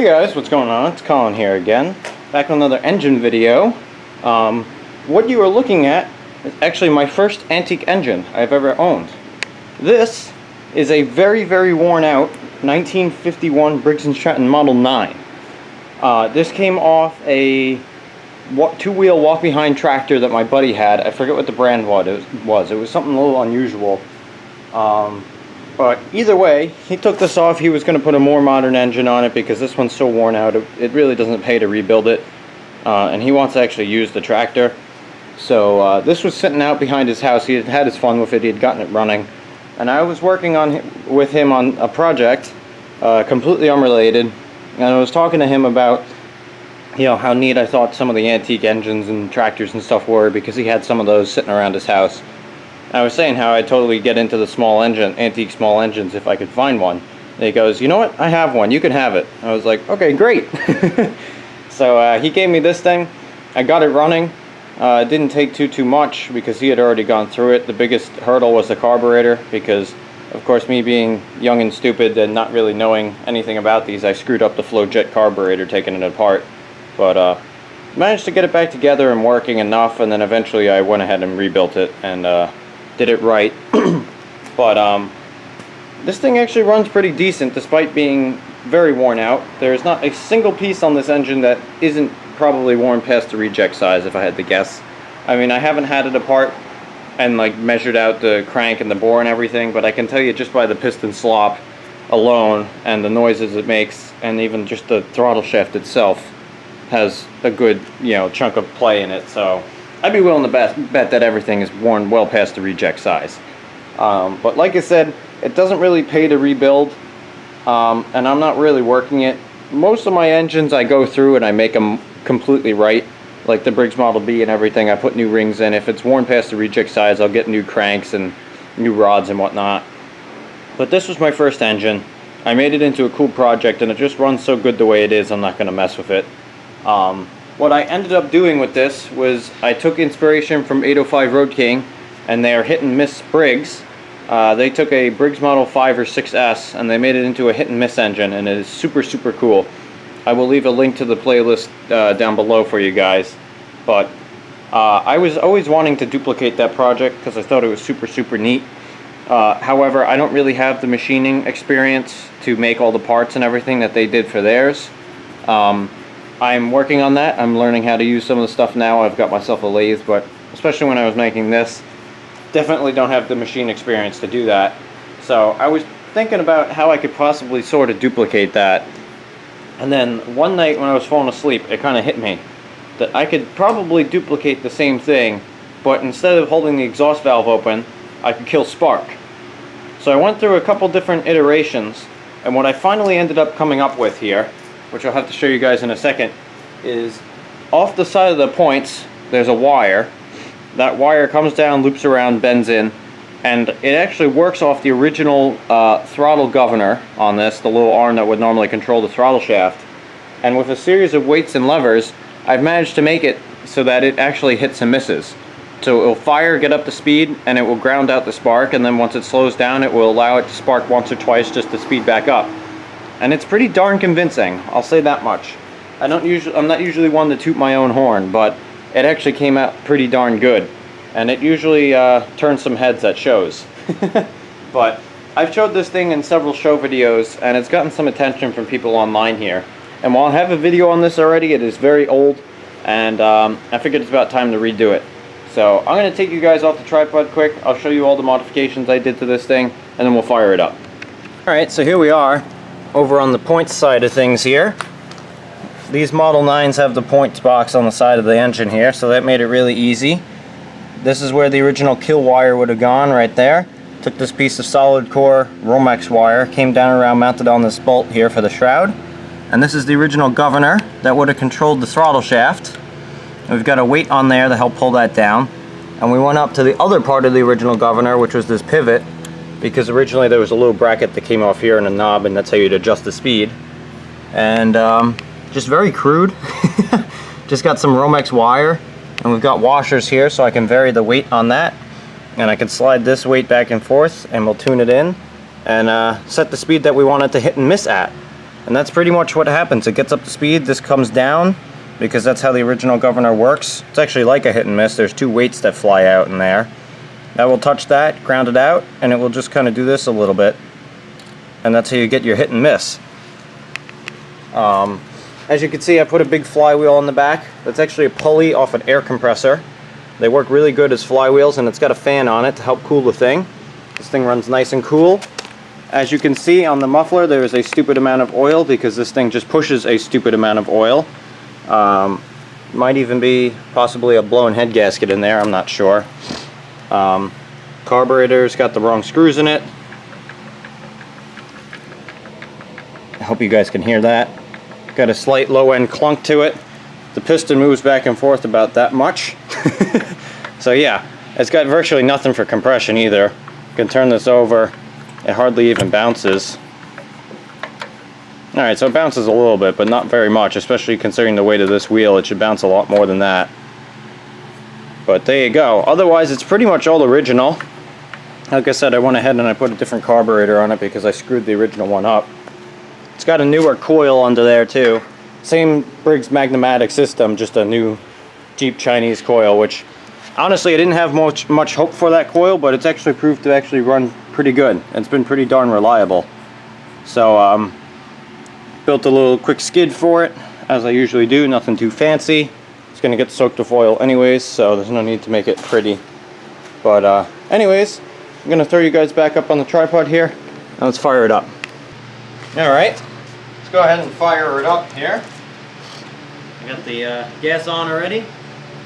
Hey guys, what's going on? It's Colin here again, back with another engine video. What you are looking at is actually my first antique engine I've ever owned. This is a very, very worn out 1951 Briggs and Stratton Model 9. This came off a two-wheel walk-behind tractor that my buddy had. I forget what the brand was. It was something a little unusual. But either way, he took this off. He was going to put a more modern engine on it because this one's so worn out. It really doesn't pay to rebuild it. And he wants to actually use the tractor. So this was sitting out behind his house. He had had his fun with it. He had gotten it running. And I was working with him on a project completely unrelated. And I was talking to him about, you know, how neat I thought some of the antique engines and tractors and stuff were, because he had some of those sitting around his house. I was saying how I'd totally get into the antique small engines if I could find one. And he goes, you know what, I have one, you can have it. I was like, okay, great. So he gave me this thing. I got it running. It didn't take too much because he had already gone through it. The biggest hurdle was the carburetor because, of course, me being young and stupid and not really knowing anything about these, I screwed up the flow jet carburetor taking it apart. But managed to get it back together and working enough, and then eventually I went ahead and rebuilt it and did it right. But this thing actually runs pretty decent despite being very worn out. There's not a single piece on this engine that isn't probably worn past the reject size, if I had to guess. I mean, I haven't had it apart and like measured out the crank and the bore and everything, but I can tell you just by the piston slop alone and the noises it makes, and even just the throttle shaft itself has a good, you know, chunk of play in it. So I'd be willing to bet that everything is worn well past the reject size. But like I said, it doesn't really pay to rebuild, and I'm not really working it. Most of my engines I go through and I make them completely right, like the Briggs Model B and everything. I put new rings in. If it's worn past the reject size, I'll get new cranks and new rods and whatnot. But this was my first engine. I made it into a cool project, and it just runs so good the way it is, I'm not going to mess with it. What I ended up doing with this was I took inspiration from 805 Road King and their hit and miss Briggs. They took a Briggs Model 5 or 6S and they made it into a hit and miss engine, and it is super, super cool. I will leave a link to the playlist down below for you guys. But I was always wanting to duplicate that project because I thought it was super, super neat. However, I don't really have the machining experience to make all the parts and everything that they did for theirs. I'm working on that. I'm learning how to use some of the stuff now. I've got myself a lathe, but especially when I was making this, definitely don't have the machine experience to do that. So I was thinking about how I could possibly sort of duplicate that. And then one night when I was falling asleep, it kind of hit me that I could probably duplicate the same thing, but instead of holding the exhaust valve open, I could kill spark. So I went through a couple different iterations, and what I finally ended up coming up with here, which I'll have to show you guys in a second, is off the side of the points there's a wire. That wire comes down, loops around, bends in, and it actually works off the original throttle governor on this, the little arm that would normally control the throttle shaft. And with a series of weights and levers, I've managed to make it so that it actually hits and misses. So it will fire, get up to speed, and it will ground out the spark, and then once it slows down, it will allow it to spark once or twice just to speed back up. And it's pretty darn convincing, I'll say that much. I'm not usually one to toot my own horn, but it actually came out pretty darn good. And it usually turns some heads at shows. But I've showed this thing in several show videos, and it's gotten some attention from people online here. And while I have a video on this already, it is very old, and I figured it's about time to redo it. So I'm going to take you guys off the tripod quick. I'll show you all the modifications I did to this thing, and then we'll fire it up. Alright, so here we are, over on the points side of things here. These Model 9s have the points box on the side of the engine here, so that made it really easy. This is where the original kill wire would have gone, right there. Took this piece of solid core Romex wire, came down around, mounted on this bolt here for the shroud. And this is the original governor that would have controlled the throttle shaft. And we've got a weight on there to help pull that down. And we went up to the other part of the original governor, which was this pivot, because originally there was a little bracket that came off here and a knob, and that's how you'd adjust the speed. And just very crude. Just got some Romex wire, and we've got washers here so I can vary the weight on that, and I can slide this weight back and forth, and we'll tune it in and set the speed that we want it to hit and miss at. And that's pretty much what happens. It gets up to speed, this comes down, because that's how the original governor works. It's actually like a hit and miss. There's two weights that fly out in there. That will touch that, ground it out, and it will just kind of do this a little bit. And that's how you get your hit and miss. As you can see, I put a big flywheel on the back. That's actually a pulley off an air compressor. They work really good as flywheels, and it's got a fan on it to help cool the thing. This thing runs nice and cool. As you can see on the muffler, there is a stupid amount of oil because this thing just pushes a stupid amount of oil. Might even be possibly a blown head gasket in there, I'm not sure. Carburetor's got the wrong screws in it. I hope you guys can hear that. Got a slight low end clunk to it. The piston moves back and forth about that much. So yeah, it's got virtually nothing for compression either. You can turn this over, it hardly even bounces. Alright, so it bounces a little bit, but not very much, especially considering the weight of this wheel. It should bounce a lot more than that. But there you go. Otherwise, it's pretty much all original. Like I said, I went ahead and I put a different carburetor on it because I screwed the original one up. It's got a newer coil under there too. Same Briggs Magnum-matic system, just a new Jeep Chinese coil, which honestly I didn't have much hope for that coil, but it's actually proved to actually run pretty good. It's been pretty darn reliable. So built a little quick skid for it, as I usually do, nothing too fancy. It's gonna get soaked with oil anyways, so there's no need to make it pretty. But anyways, I'm gonna throw you guys back up on the tripod here, and let's fire it up. Alright, let's go ahead and fire it up here. I got the gas on already.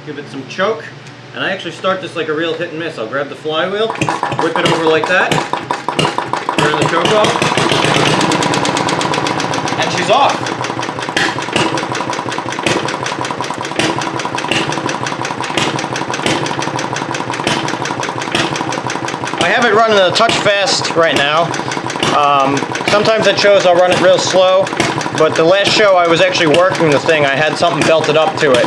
Give it some choke. And I actually start this like a real hit and miss. I'll grab the flywheel, whip it over like that, turn the choke off, and she's off. I have it running a touch fast right now. Sometimes it shows I'll run it real slow, but the last show I was actually working the thing, I had something belted up to it,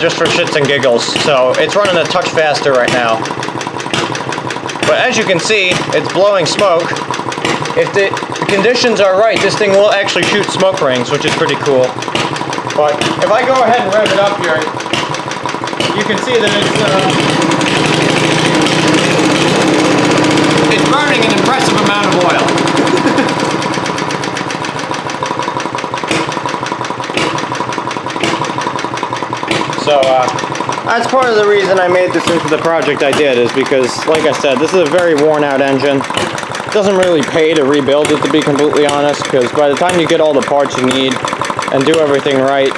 just for shits and giggles, so it's running a touch faster right now. But as you can see, it's blowing smoke. If the conditions are right, this thing will actually shoot smoke rings, which is pretty cool. But if I go ahead and rev it up here, you can see that it's burning an impressive amount of oil. So that's part of the reason I made this into the project I did, is because, like I said, this is a very worn out engine. It doesn't really pay to rebuild it, to be completely honest, because by the time you get all the parts you need and do everything right,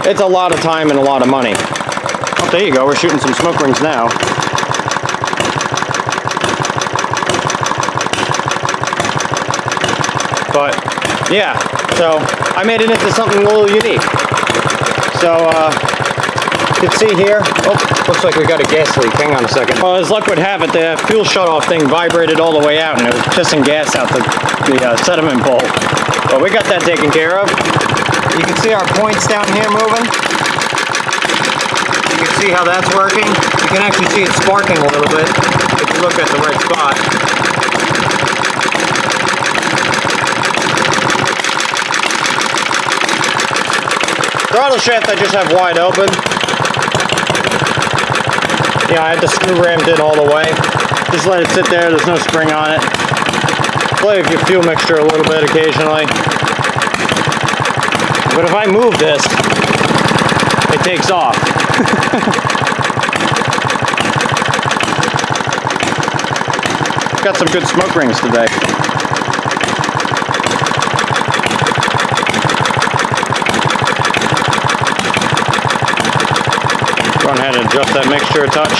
it's a lot of time and a lot of money. Oh, there you go, we're shooting some smoke rings now. But yeah, so I made it into something a little unique. So you can see here, oh, looks like we got a gas leak. Hang on a second. Well, as luck would have it, the fuel shutoff thing vibrated all the way out, and it was pissing gas out the sediment bowl. But we got that taken care of. You can see our points down here moving. You can see how that's working. You can actually see it sparking a little bit if you look at the right spot. Throttle shaft I just have wide open. Yeah, I had the screw rammed in all the way. Just let it sit there, there's no spring on it. Play with your fuel mixture a little bit occasionally. But if I move this, it takes off. Got some good smoke rings today. Go ahead and adjust that mixture a touch.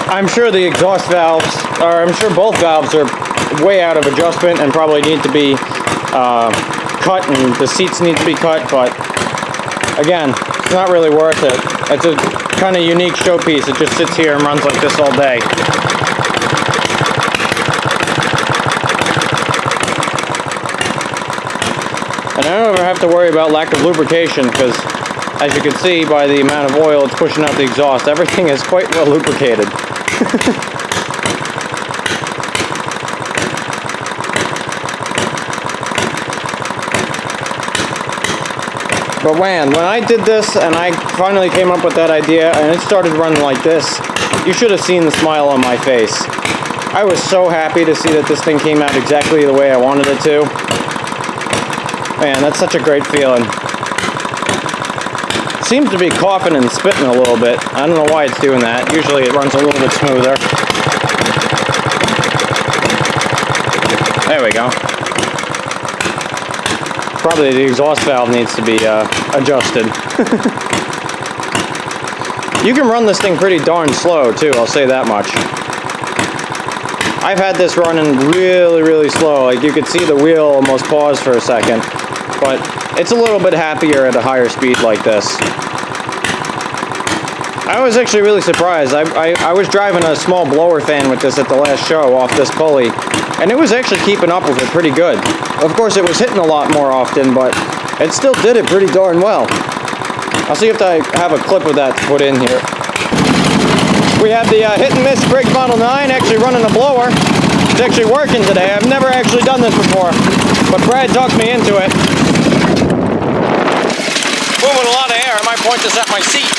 I'm sure the exhaust valves, or I'm sure both valves are way out of adjustment and probably need to be cut, and the seats need to be cut, but again, it's not really worth it. It's a kind of unique showpiece. It just sits here and runs like this all day. And I don't ever have to worry about lack of lubrication, because as you can see by the amount of oil it's pushing out the exhaust, everything is quite well lubricated. But man, when I did this and I finally came up with that idea and it started running like this, you should have seen the smile on my face. I was so happy to see that this thing came out exactly the way I wanted it to. Man, that's such a great feeling. It seems to be coughing and spitting a little bit. I don't know why it's doing that. Usually it runs a little bit smoother. There we go. Probably the exhaust valve needs to be adjusted. You can run this thing pretty darn slow too, I'll say that much. I've had this running really, really slow. Like you could see the wheel almost pause for a second. But it's a little bit happier at a higher speed like this. I was actually really surprised. I was driving a small blower fan with this at the last show off this pulley, and it was actually keeping up with it pretty good. Of course, it was hitting a lot more often, but it still did it pretty darn well. I'll see if I have a clip of that to put in here. We have the hit and miss Briggs Model 9 actually running a blower. It's actually working today. I've never actually done this before, but Brad talked me into it. Moving a lot of air. I might point this at my seat.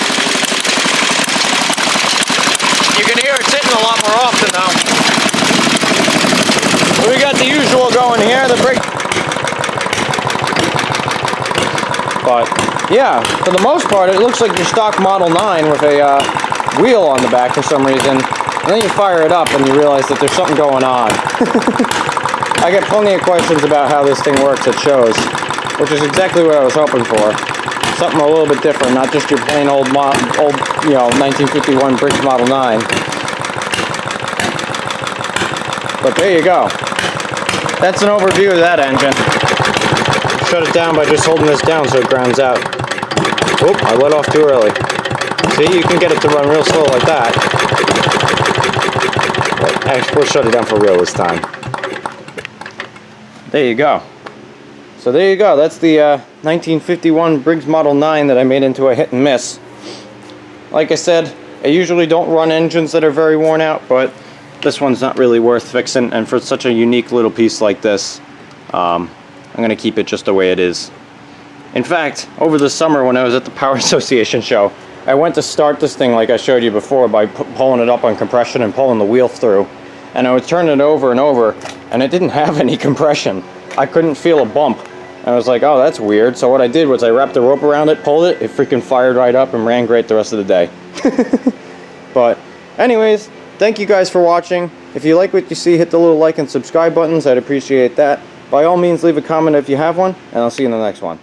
You can hear it hitting a lot more often now. So we got the usual going here, the brake. But yeah, for the most part, it looks like your stock Model 9 with a wheel on the back for some reason. And then you fire it up and you realize that there's something going on. I get plenty of questions about how this thing works at shows, which is exactly what I was hoping for. Something a little bit different, not just your plain old 1951 Briggs Model 9. But there you go. That's an overview of that engine. Shut it down by just holding this down so it grounds out. Oop, I let off too early. See, you can get it to run real slow like that. But actually, we'll shut it down for real this time. There you go. So there you go. That's the 1951 Briggs Model 9 that I made into a hit and miss. Like I said, I usually don't run engines that are very worn out, but this one's not really worth fixing, and for such a unique little piece like this, I'm going to keep it just the way it is. In fact, over the summer when I was at the Power Association show, I went to start this thing like I showed you before by pulling it up on compression and pulling the wheel through. And I would turn it over and over, and it didn't have any compression. I couldn't feel a bump. And I was like, oh, that's weird. So what I did was I wrapped the rope around it, pulled it, it freaking fired right up and ran great the rest of the day. But anyways, thank you guys for watching. If you like what you see, hit the little like and subscribe buttons. I'd appreciate that. By all means, leave a comment if you have one, and I'll see you in the next one.